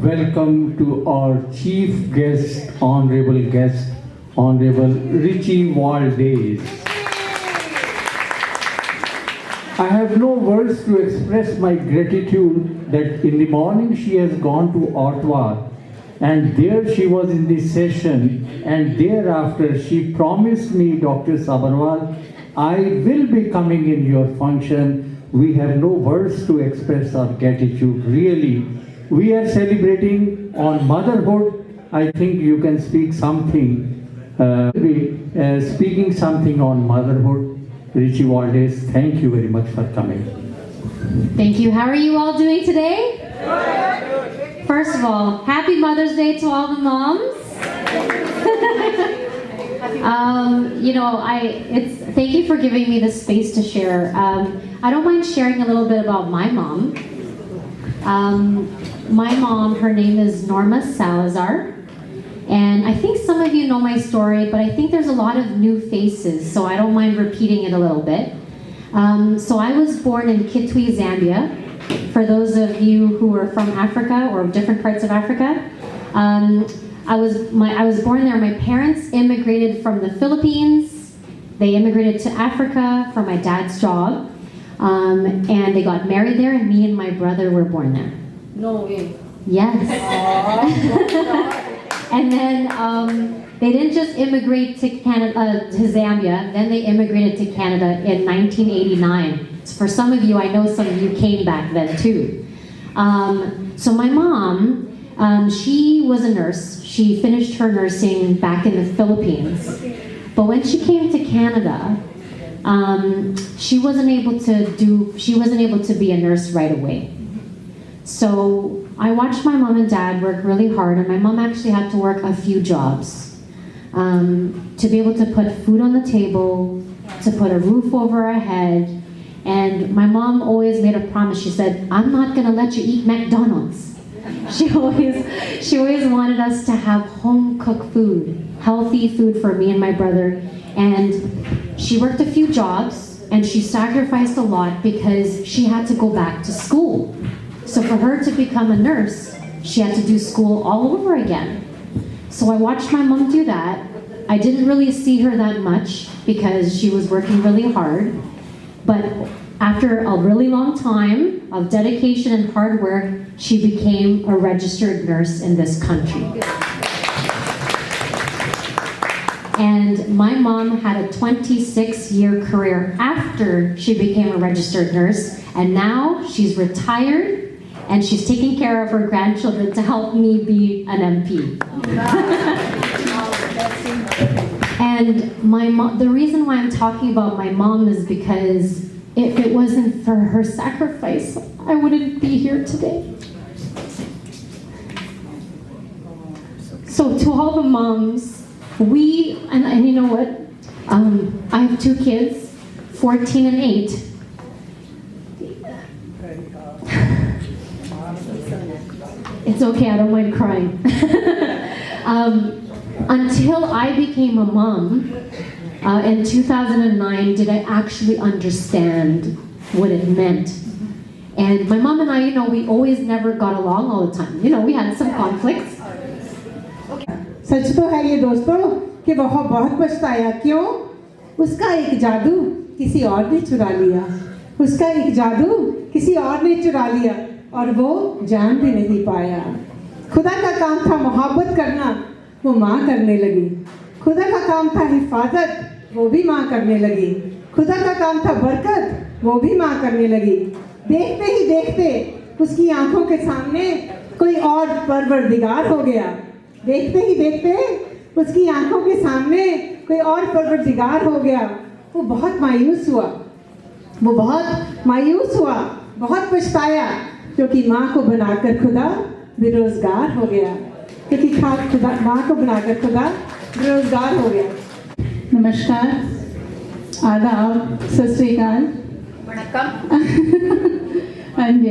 welcome to our chief guest, Honorable Richie Valdez. I have no words to express my gratitude that in the morning she has gone to Ottawa and there she was in the session, and thereafter she promised me, Dr. Sabharwal, I will be coming in your function. We have no words to express our gratitude, really. We are celebrating on motherhood. I think you can speak something, speaking something on motherhood. Richie Valdez, thank you very much for coming. Thank you. How are you all doing today? First of all, happy Mother's Day to all the moms. Thank you for giving me this space to share. I don't mind sharing a little bit about my mom. My mom, her name is Norma Salazar. And I think some of you know my story, but I think there's a lot of new faces, so I don't mind repeating it a little bit. So I was born in Kitwe, Zambia. For those of you who are from Africa or different parts of Africa, I was born there. My parents immigrated from the Philippines. They immigrated to Africa for my dad's job, and they got married there, and me and my brother were born there. No way. Yes. And then they didn't just immigrate to Canada, to Zambia, then they immigrated to Canada in 1989. For some of you, I know some of you came back then too. So my mom, she was a nurse. She finished her nursing back in the Philippines. But when she came to Canada, she wasn't able to be a nurse right away. So I watched my mom and dad work really hard, and my mom actually had to work a few jobs to be able to put food on the table, to put a roof over our head. And my mom always made a promise. She said, I'm not gonna let you eat McDonald's. She always wanted us to have home-cooked food, healthy food for me and my brother. And she worked a few jobs, and she sacrificed a lot because she had to go back to school. So for her to become a nurse, she had to do school all over again. So I watched my mom do that. I didn't really see her that much because she was working really hard. But after a really long time of dedication and hard work, she became a registered nurse in this country. And my mom had a 26-year career after she became a registered nurse, and now she's retired and she's taking care of her grandchildren to help me be an MP. And my mom, the reason why I'm talking about my mom is because if it wasn't for her sacrifice, I wouldn't be here today. So to all the moms, and you know what? I have two kids, 14 and 8. It's okay, I don't mind crying. Until I became a mom in 2009, did I actually understand what it meant. And my mom and I, we always never got along all the time. We had some conflicts. सच तो है ये दोस्तों कि बहुत पछताया। क्यों? उसका एक जादू किसी और ने चुरा लिया। उसका एक जादू किसी और ने चुरा लिया और वो जान भी नहीं पाया। खुदा का काम था मोहब्बत करना, वो माँ करने लगी। खुदा का काम था हिफाजत, वो भी माँ करने लगी। खुदा का काम था बरकत, वो भी माँ करने लगी। देखते ही देखते उसकी आंखों के सामने कोई और परवरदिगार हो गया। देखते ही देखते उसकी आंखों के सामने कोई और परवरदिगार हो गया। वो बहुत मायूस हुआ, बहुत पछताया, क्योंकि माँ को बनाकर खुदा बेरोजगार हो गया। माँ को बनाकर खुदा बेरोजगार हो गया। नमस्कार, आदाब, सत श्री अकाल। हाँ जी।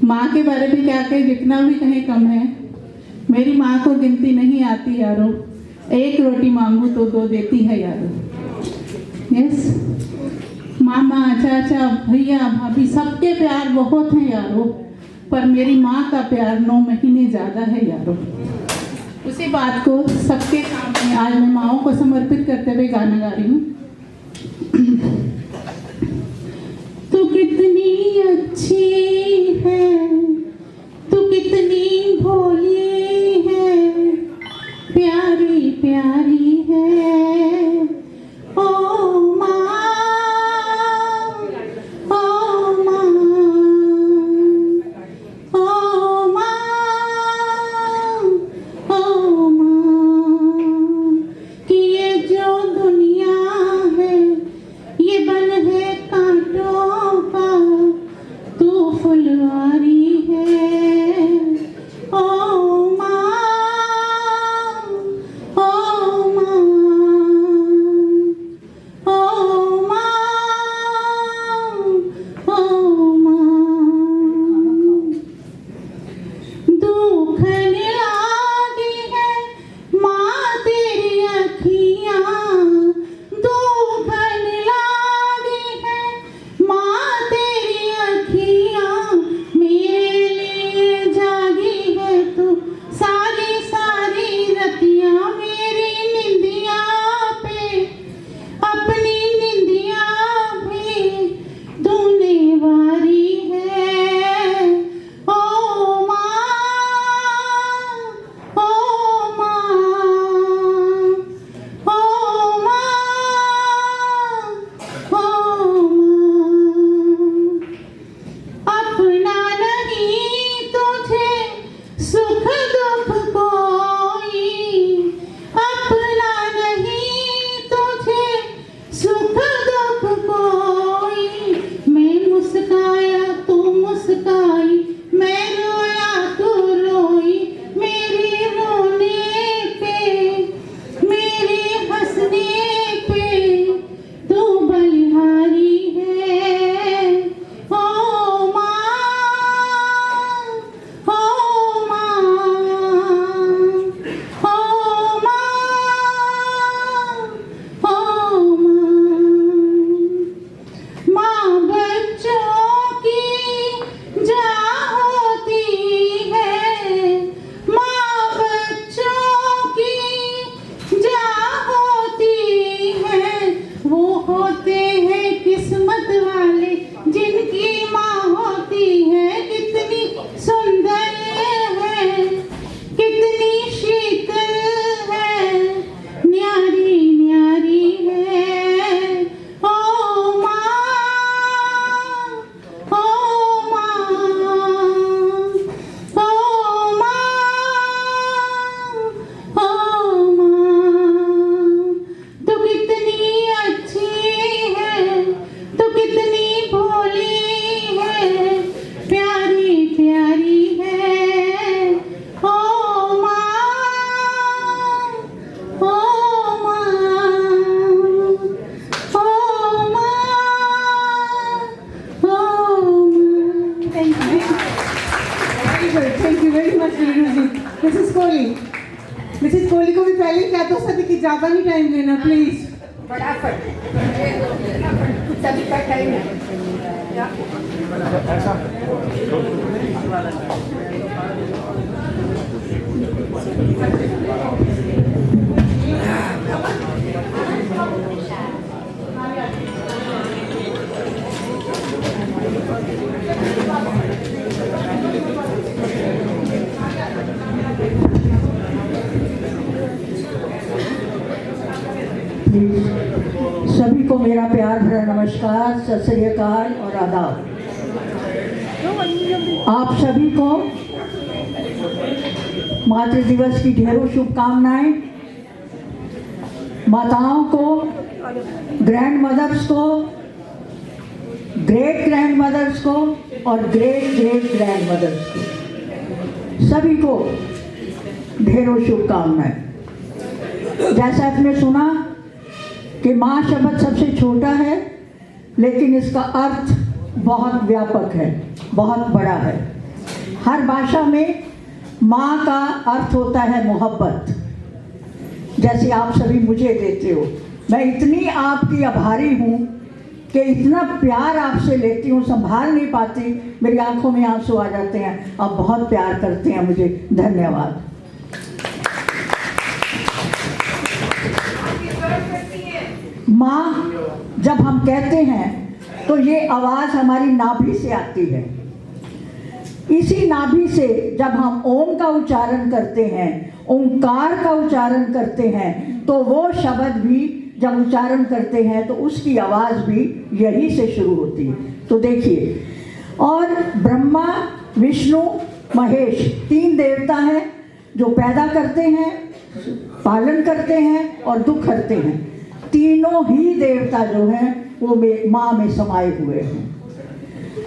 माँ के बारे में क्या कहें, जितना भी कहें कम है। मेरी माँ को गिनती नहीं आती यारो, एक रोटी मांगू तो 2 देती है यारो। यस, मामा, चाचा, भैया, भाभी, सबके प्यार बहुत हैं यारो। पर मेरी माँ का प्यार 9 महीने ज़्यादा है यारों। उसी बात को सबके सामने आज मैं माँओं को समर्पित करते हुए गाना गा रही हूँ। तू कितनी अच्छी है, तू कितनी भोली है, प्यारी प्यारी है ओ माँ, ओ माँ, ओ माँ, ओ माँ, कि ये जो दुनिया है ये बन है कांटों का, तू फुलवारी है ओ माँ, ओ माँ, ओ माँ, ओ माँ। दुखन लागी है माँ तेरी अखियाँ, दुखन लागी है माँ तेरी अखियाँ, मेरे लिए जागी है तू सारी सारी रतियाँ, मेरी निंदिया पे अपनी निंदिया भी तूने वारी है ओ माँ, ओ माँ, ओ माँ, ओ माँ। अपना नहीं तुझे सुख दुख कोई, अपना नहीं तुझे सुख दुख कोई, मैं मुस्काया तू मुस्काई, मैं रोया तू रोई, मेरे रोने पे मेरे हंसने पे तू बलिहारी है ओ माँ, ओ माँ, ओ माँ, ओ माँ। माँ बच्चों की जान होती है, माँ बच्चों की जान होती है, वो होते हैं किस्मत वाले जिनकी माँ होती है, कितनी सुंदर है, कितनी शीतल है, न्यारी न्यारी है ओ माँ, ओ माँ, ओ माँ, ओ माँ। तू कितनी अच्छी है, तू कितनी भोली है, प्यारी प्यारी है ओ माँ, ओ माँ, ओ माँ, ओ माँ। Thank you very much Neeru ji. Mrs Kohli, Mrs Kohli को भी पहले ही कह दो सभी कि ज़्यादा नहीं टाइम लेना प्लीज। सभी का टाइम है। सभी को मेरा प्यार भरा नमस्कार, सत श्री अकाल और आदाब। आप सभी को मातृ दिवस की ढेरों शुभकामनाएं। माताओं को, ग्रैंड मदर्स को, ग्रेट ग्रैंड मदर्स को और ग्रेट ग्रेट ग्रैंड मदर्स को, सभी को ढेरों शुभकामनाएं। जैसा आपने सुना कि माँ शब्द सबसे छोटा है, लेकिन इसका अर्थ बहुत व्यापक है, बहुत बड़ा है। हर भाषा में माँ का अर्थ होता है मोहब्बत, जैसे आप सभी मुझे देते हो। मैं इतनी आपकी आभारी हूँ कि इतना प्यार आपसे लेती हूँ, संभाल नहीं पाती, मेरी आंखों में आंसू आ जाते हैं। आप बहुत प्यार करते हैं मुझे, धन्यवाद। माँ जब हम कहते हैं तो ये आवाज़ हमारी नाभि से आती है। इसी नाभि से जब हम ओम का उच्चारण करते हैं, ओंकार का उच्चारण करते हैं, तो वो शब्द भी जब उच्चारण करते हैं तो उसकी आवाज़ भी यही से शुरू होती है। तो देखिए, और ब्रह्मा, विष्णु, महेश 3 देवता हैं जो पैदा करते हैं, पालन करते हैं और दुख करते हैं। तीनों ही देवता जो हैं वो माँ में समाये हुए हैं।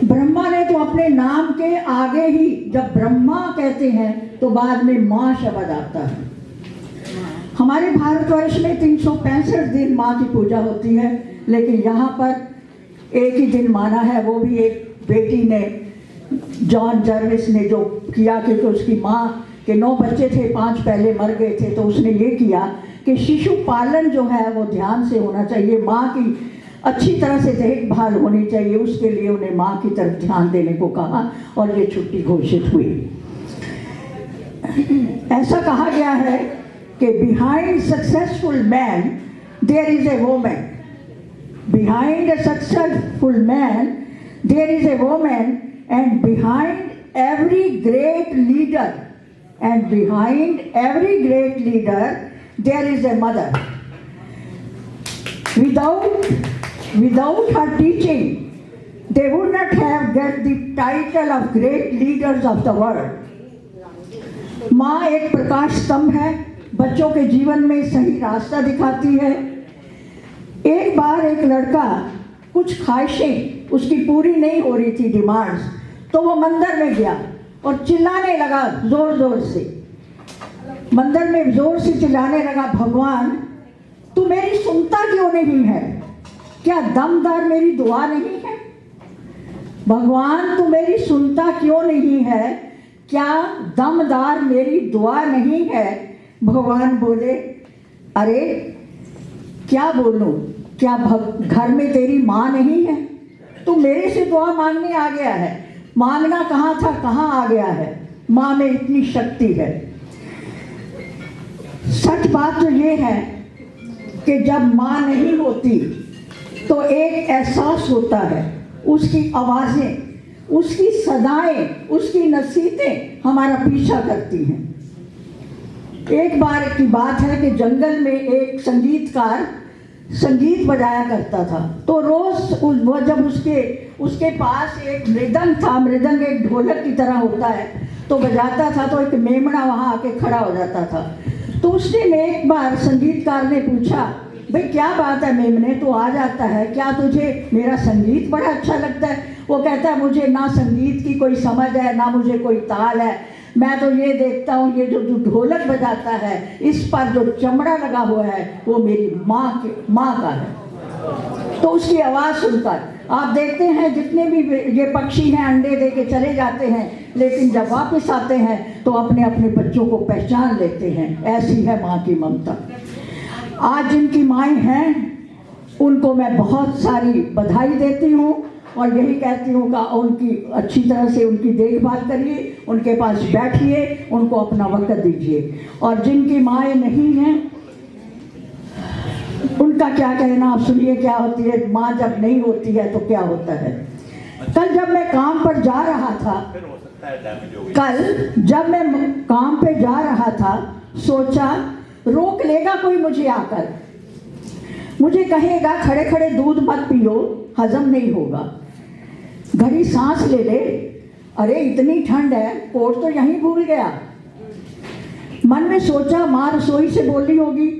ब्रह्मा ने तो अपने नाम के आगे ही जब ब्रह्मा कहते हैं तो बाद में माँ शब्द आता है। हमारे भारतवर्ष में 365 दिन माँ की पूजा होती है, लेकिन यहाँ पर एक ही दिन माना है, वो भी एक बेटी ने, जॉन जर्विस ने जो किया, क्योंकि उसकी माँ के 9 बच्चे थे, 5 पहले मर गए थे, तो उसने ये किया कि शिशु पालन जो है वो ध्यान से होना चाहिए, माँ की अच्छी तरह से देखभाल होनी चाहिए, उसके लिए उन्हें माँ की तरफ ध्यान देने को कहा और ये छुट्टी घोषित हुई। ऐसा कहा गया है कि behind successful man there is a woman, behind a successful man there is a woman, and behind every great leader, and behind every great leader there is a mother. Without her teaching, they would not have got the title of great leaders of the world। माँ एक प्रकाश स्तंभ है, बच्चों के जीवन में सही रास्ता दिखाती है। एक बार एक लड़का, कुछ ख्वाहिशें उसकी पूरी नहीं हो रही थी, डिमांड्स, तो वो मंदिर में गया और चिल्लाने लगा जोर जोर से। मंदिर में जोर से चिल्लाने लगा, भगवान तू मेरी सुनता क्यों नहीं है? क्या दमदार मेरी दुआ नहीं है? भगवान तू मेरी सुनता क्यों नहीं है? क्या दमदार मेरी दुआ नहीं है? भगवान बोले, अरे क्या बोलूं, क्या घर में तेरी माँ नहीं है? तू मेरे से दुआ मांगने आ गया है, मांगना कहाँ था, कहाँ आ गया है? माँ में इतनी शक्ति है। सच बात तो ये है कि जब माँ नहीं होती तो एक एहसास होता है, उसकी आवाज़ें, उसकी सदाएं, उसकी नसीहतें हमारा पीछा करती हैं। एक बार की बात है कि जंगल में एक संगीतकार संगीत बजाया करता था, तो रोज़ वो जब उसके पास एक मृदंग था, मृदंग एक ढोलक की तरह होता है, तो बजाता था, तो एक मेमना वहाँ आके खड़ा हो जाता था। तो उसने एक बार संगीतकार ने पूछा, भाई क्या बात है मेमने, तो आ जाता है, क्या तुझे मेरा संगीत बड़ा अच्छा लगता है? वो कहता है, मुझे ना संगीत की कोई समझ है, ना मुझे कोई ताल है, मैं तो ये देखता हूँ ये जो ढोलक बजाता है, इस पर जो चमड़ा लगा हुआ है वो मेरी माँ का है। तो उसकी आवाज़ सुनकर आप देखते हैं जितने भी ये पक्षी हैं अंडे दे के चले जाते हैं, लेकिन जब वापस आते हैं तो अपने अपने बच्चों को पहचान लेते हैं। ऐसी है माँ की ममता। आज जिनकी माएँ हैं उनको मैं बहुत सारी बधाई देती हूँ और यही कहती हूँ कि उनकी अच्छी तरह से उनकी देखभाल करिए, उनके पास बैठिए, उनको अपना वक्त दीजिए। और जिनकी माएँ नहीं हैं उनका क्या कहना, आप सुनिए क्या होती है माँ जब नहीं होती है तो क्या होता है। कल जब मैं काम पर जा रहा था, सोचा रोक लेगा कोई मुझे आकर, मुझे कहेगा खड़े खड़े दूध मत पियो, हजम नहीं होगा, घड़ी सांस ले ले, अरे इतनी ठंड है, कोट तो यहीं भूल गया। मन में सोचा माँ रसोई से बोली होगी,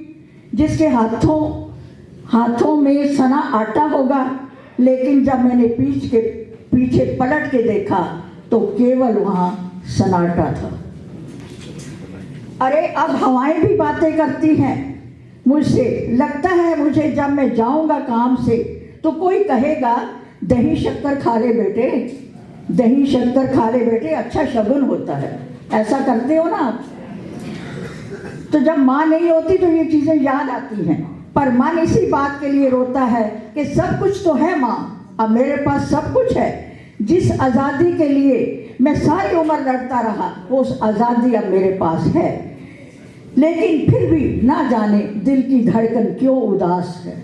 जिसके हाथों में सना आटा होगा, लेकिन जब मैंने पीछे पलट के देखा तो केवल वहाँ सन्नाटा था। अरे अब हवाएं भी बातें करती हैं मुझसे, लगता है मुझे जब मैं जाऊंगा काम से तो कोई कहेगा दही शक्कर खा ले बेटे, दही शक्कर खा ले बेटे, अच्छा शगुन होता है। ऐसा करते हो ना आप? तो जब माँ नहीं होती तो ये चीज़ें याद आती हैं। पर मन इसी बात के लिए रोता है कि सब कुछ तो है माँ, अब मेरे पास सब कुछ है। जिस आज़ादी के लिए मैं सारी उम्र लड़ता रहा, वो उस आज़ादी अब मेरे पास है, लेकिन फिर भी ना जाने दिल की धड़कन क्यों उदास है।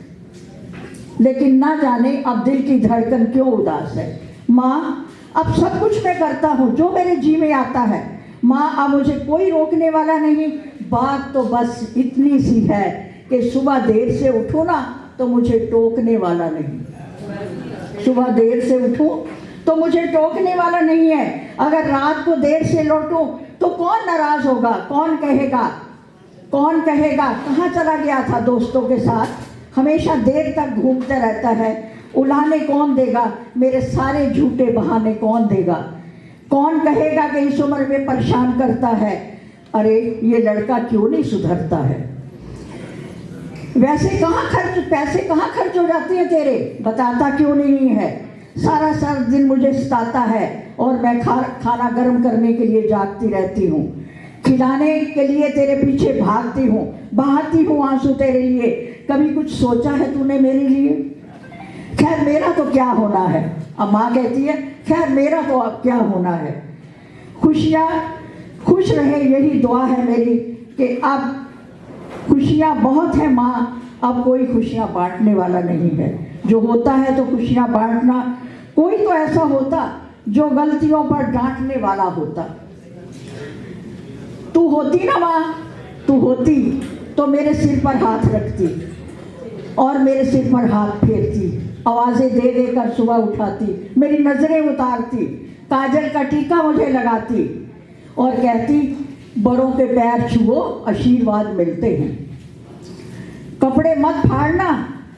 लेकिन ना जाने अब दिल की धड़कन क्यों उदास है। माँ, अब सब कुछ मैं करता हूँ जो मेरे जी में आता है। माँ, अब मुझे कोई रोकने वाला नहीं। बात तो बस इतनी सी है कि सुबह देर से उठूँ ना तो मुझे टोकने वाला नहीं। सुबह देर से उठूँ तो मुझे टोकने वाला नहीं है। अगर रात को देर से लौटूँ तो कौन नाराज होगा, कौन कहेगा कहाँ चला गया था दोस्तों के साथ, हमेशा देर तक घूमता रहता है। उलाने कौन देगा, मेरे सारे झूठे बहाने कौन देगा। कौन कहेगा कि इस उम्र में परेशान करता है, अरे ये लड़का क्यों नहीं सुधरता है। वैसे पैसे कहाँ खर्च हो जाते हैं तेरे, बताता क्यों नहीं है। सारा दिन मुझे सताता है और मैं खाना गर्म करने के लिए जागती रहती हूँ। खिलाने के लिए तेरे पीछे भागती हूँ, बहाती हूँ आंसू तेरे लिए। कभी कुछ सोचा है तूने मेरे लिए? खैर मेरा तो क्या होना है। अब माँ कहती है खैर मेरा तो अब क्या होना है। खुश रहे यही दुआ है मेरी कि अब खुशियाँ बहुत है माँ, अब कोई खुशियाँ बांटने वाला नहीं है। जो होता है तो खुशियाँ बांटना, कोई तो ऐसा होता जो गलतियों पर डांटने वाला होता। तू होती ना माँ, तू होती तो मेरे सिर पर हाथ रखती और मेरे सिर पर हाथ फेरती, आवाज़ें दे देकर सुबह उठाती, मेरी नज़रें उतारती, काजल का टीका मुझे लगाती और कहती बड़ों के पैर छुओ आशीर्वाद मिलते हैं। कपड़े मत फाड़ना,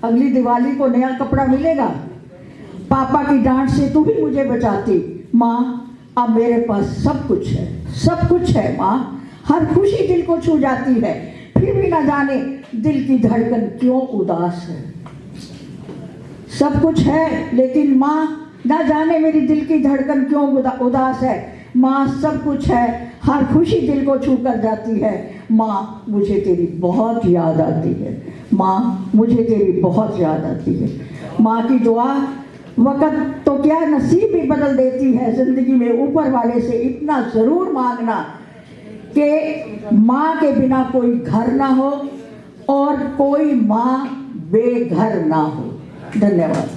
अगली दिवाली को नया कपड़ा मिलेगा। पापा की डांट से तू ही मुझे बचाती। माँ, अब मेरे पास सब कुछ है माँ। हर खुशी दिल को छू जाती है, फिर भी ना जाने दिल की धड़कन क्यों उदास है। सब कुछ है लेकिन माँ, ना जाने मेरी दिल की धड़कन क्यों उदास है। माँ, सब कुछ है, हर खुशी दिल को छू कर जाती है। माँ, मुझे तेरी बहुत याद आती है। माँ, मुझे तेरी बहुत याद आती है। माँ की दुआ वक़्त तो क्या नसीब भी बदल देती है। ज़िंदगी में ऊपर वाले से इतना ज़रूर मांगना कि माँ के बिना कोई घर ना हो और कोई माँ बेघर ना हो। धन्यवाद।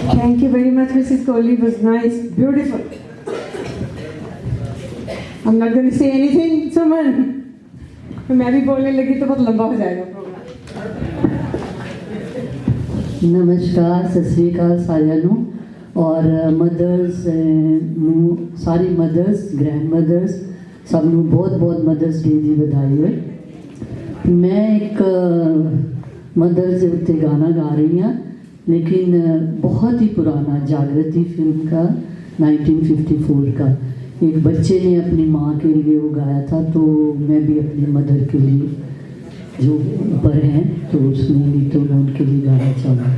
Thank you very much, Mrs. Kohli. It was nice, beautiful. I'm not going to say anything, Suman. मैं भी बोलने लगी तो बहुत लंबा हो जाएगा प्रोग्राम। नमस्कार, सत श्री अकाल सारिਆਂ ਨੂੰ और मदर्स सारी मदर्स ग्रैंड मदर्स सब ਨੂੰ बहुत मदर्स डे ਦੀ ਵਧਾਈ ਹੋਏ। मैं एक मदर्स ਦੇ ਉੱਤੇ गाना गा रही हाँ, लेकिन बहुत ही पुराना जागृति फिल्म का 1954 का। एक बच्चे ने अपनी माँ के लिए वो गाया था, तो मैं भी अपनी मदर के लिए जो ऊपर हैं तो उसमें भी तो मैं उनके लिए गाना चाहूँगा।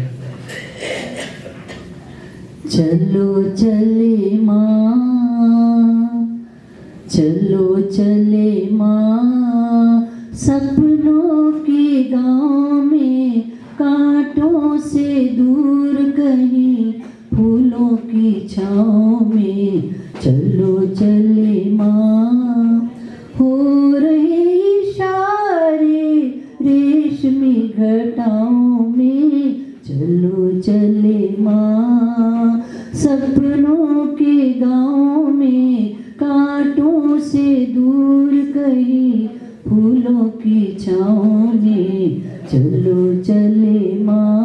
चलो चले माँ, चलो चले माँ, सपनों के गाँव में कांटों से दूर कहीं फूलों की छाँव में। चलो चले माँ, हो रहे इशारे रेशमी घटाओं में। चलो चले माँ, सपनों के गाँव में कांटों से दूर कहीं फूलों की छाँव में। चलो चले माँ,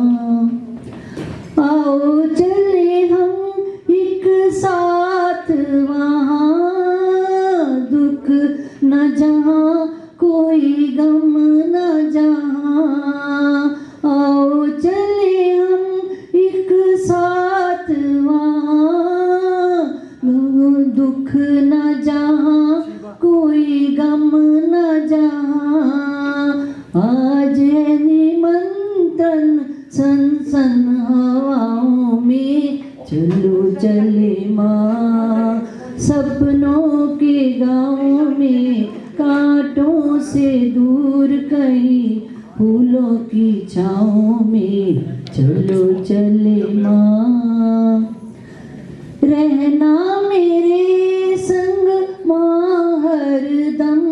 आओ चले हम एक साथ वहाँ, दुख न जहाँ कोई गम न जहाँ। आओ चले हम एक साथ वहाँ, दुख न जहाँ कोई गम न जहाँ। आज है निमंत्रण सन हवाओं में। चलो चले माँ, सपनों के गाँव में कांटों से दूर कहीं फूलों की छाँव में चलो चले माँ। रहना मेरे संग माँ हरदम,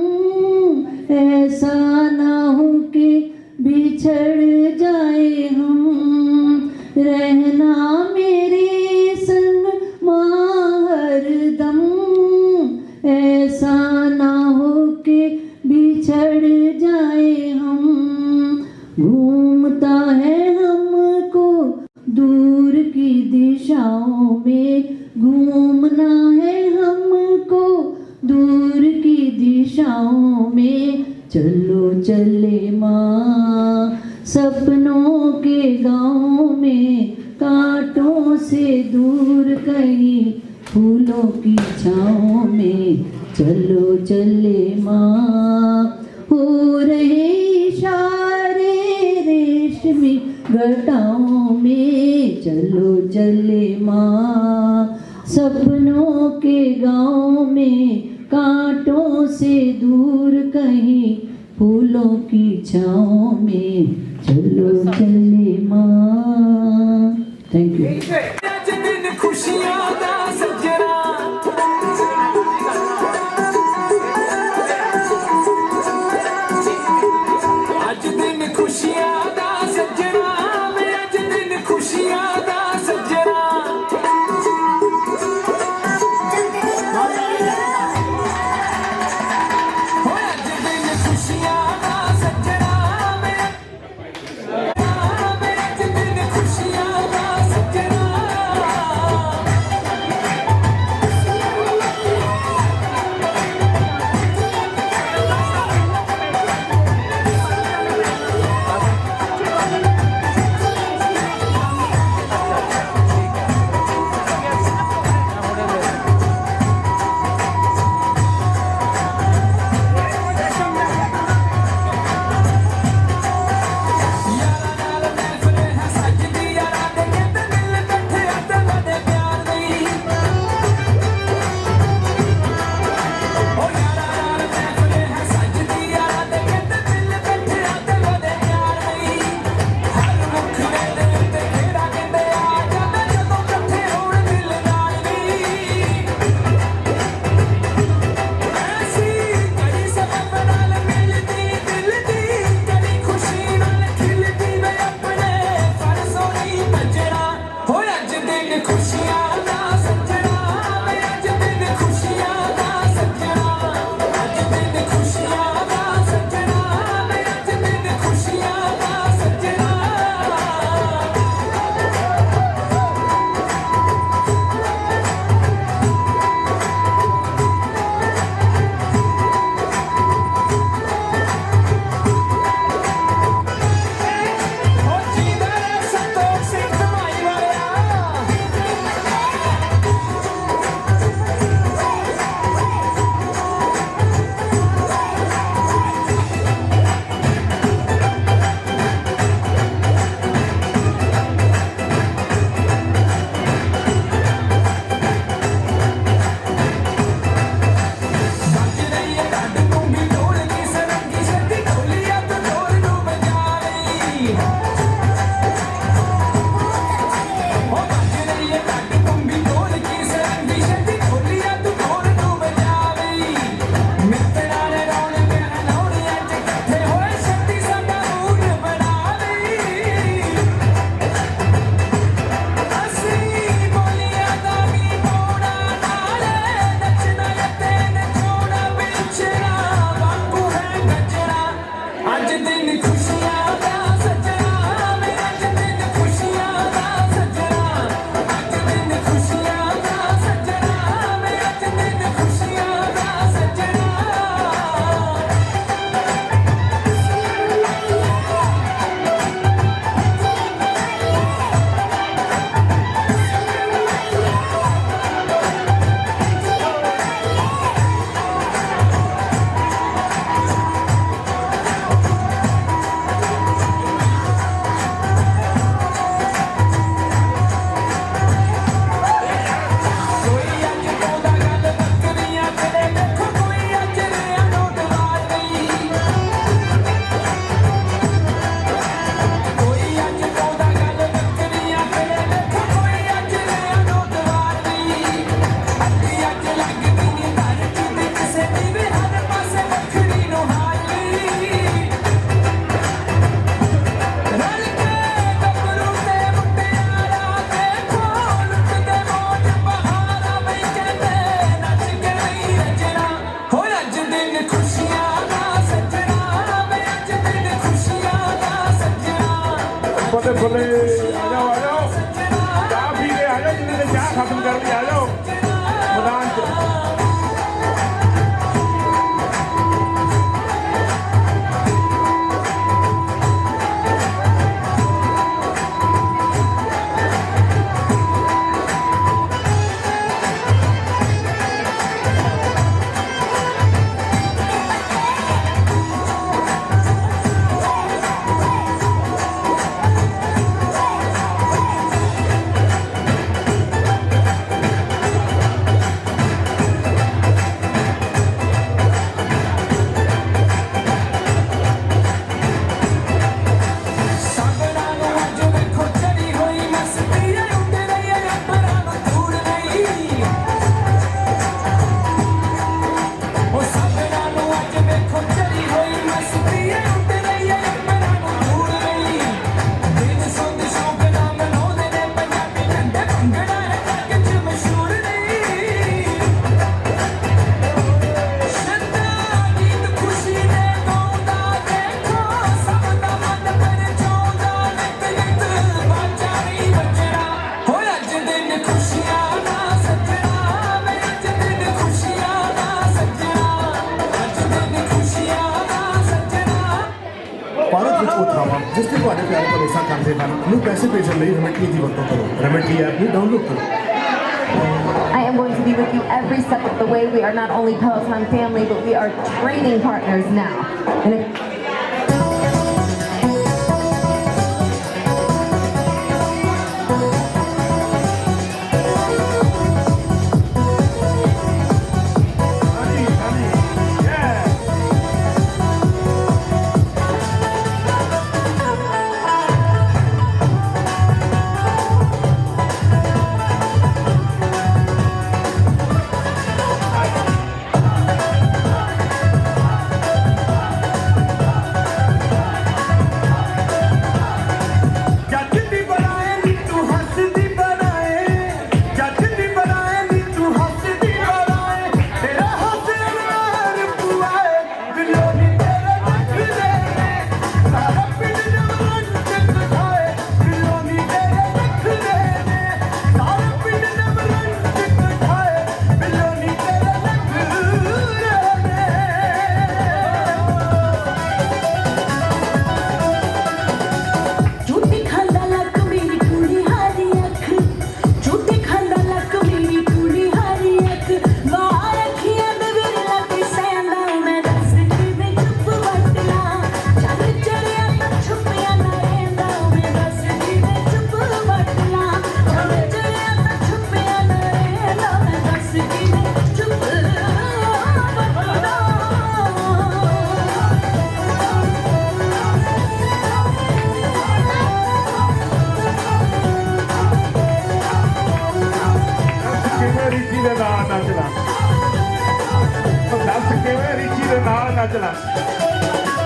ऐसा ना हो कि बिछड़ जाए हम। रहना मेरे संग माँ हरदम, ऐसा ना हो कि बिछड़ जाए हम। घूमता है हमको दूर की दिशाओं में, घूमना है हमको दूर की दिशाओं में चलो चले माँ। सपनों के गाँव में कांटों से दूर कहीं फूलों की छाँव में चलो चले माँ। हो रहे इशारे रेशमी घटाओं में चलो चले माँ। सपनों के गाँव में कांटों से दूर कहीं फूलों की छाँव में चलो चले माँ। Thank you. ਅੱਜ ਦਿਨ ਖੁਸ਼ੀਆਂ ਦਾ ਸੱਜਣਾ, ਅੱਜ ਦਿਨ ਖੁਸ਼ੀਆਂ ਦਾ ਸੱਜਣਾ, ਵੇ ਅੱਜ ਦਿਨ ਖੁਸ਼ੀਆਂ ਦਾ ਸੱਜਣਾ। ਹੋ ਅੱਜ ਦਿਨ ਖੁਸ਼ੀਆਂ ਦਾ ਸੱਜਣਾ, ਵੇ ਅੱਜ ਦਿਨ ਖੁਸ਼ੀਆਂ ਦਾ ਸੱਜਣਾ। ਵਿੱਚ ਪੁੱਛਣਾ ਵਾ ਜਿਸ ਤੇ ਤੁਹਾਡੇ ਪਿਆਰ ਭਰੋਸਾ ਕਰਦੇ ਹਨ ਨੂੰ ਪੈਸੇ ਭੇਜਣ ਲਈ ਰੈਮਿਟਲੀ ਦੀ ਵਰਤੋਂ ਕਰੋ। ਰੈਮਿਟਲੀ ਐਪ ਨੂੰ ਡਾਊਨਲੋਡ ਕਰੋ। I am going to be with you every step of the way. We are not only Peloton family, but we are training partners now. And if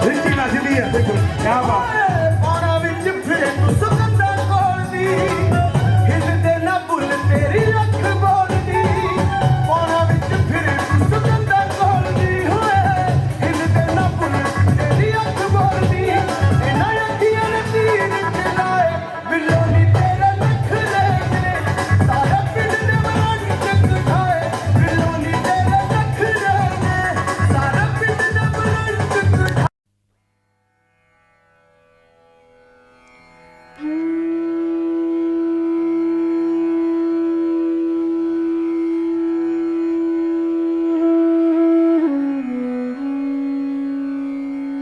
ਰਿੱਚੀ ਨੱਚਦੀ ਹੈ ਦੇਖੋ ਕੀ ਬਾਤ ਪਾਣਾ ਵਿੱਚ ਫਿਰੇ ਤੂੰ ਸੁਗੰਧਾ ਕੋਲਦੀ ਹਿੱਲਦੇ ਨਾ ਭੁੱਲ ਤੇਰੀ ਅੱਖ ਬੋਲਦੀ ਪਾਣਾ ਵਿੱਚ ਫਿਰੇ ਤੂੰ ਸੁਗੰਧਾ ਕੋਲਦੀ ਹੋਏ ਹਿੱਲਦੇ ਨਾ ਭੁੱਲ ਤੇਰੀ ਅੱਖ ਬੋਲਦੀ ਇਹਨਾਂ ਅੱਖੀਆਂ ਨੇ ਤੀਰ ਚਲਾਏ ਬਿੱਲੋ ਨੀ ਤੇਰੇ ਨਖਰੇ ਨੇ ਸਾਰਾ ਪਿੰਡ ਦੇ ਮਨ ਚੱਕ ਖਾਏ ਬਿੱਲੋ ਨੀ ਤੇਰੇ ਨਖਰੇ ਨੇ ਸਾਰਾ ਪਿੰਡ ਦੇ ਮਨ ਚੱਕ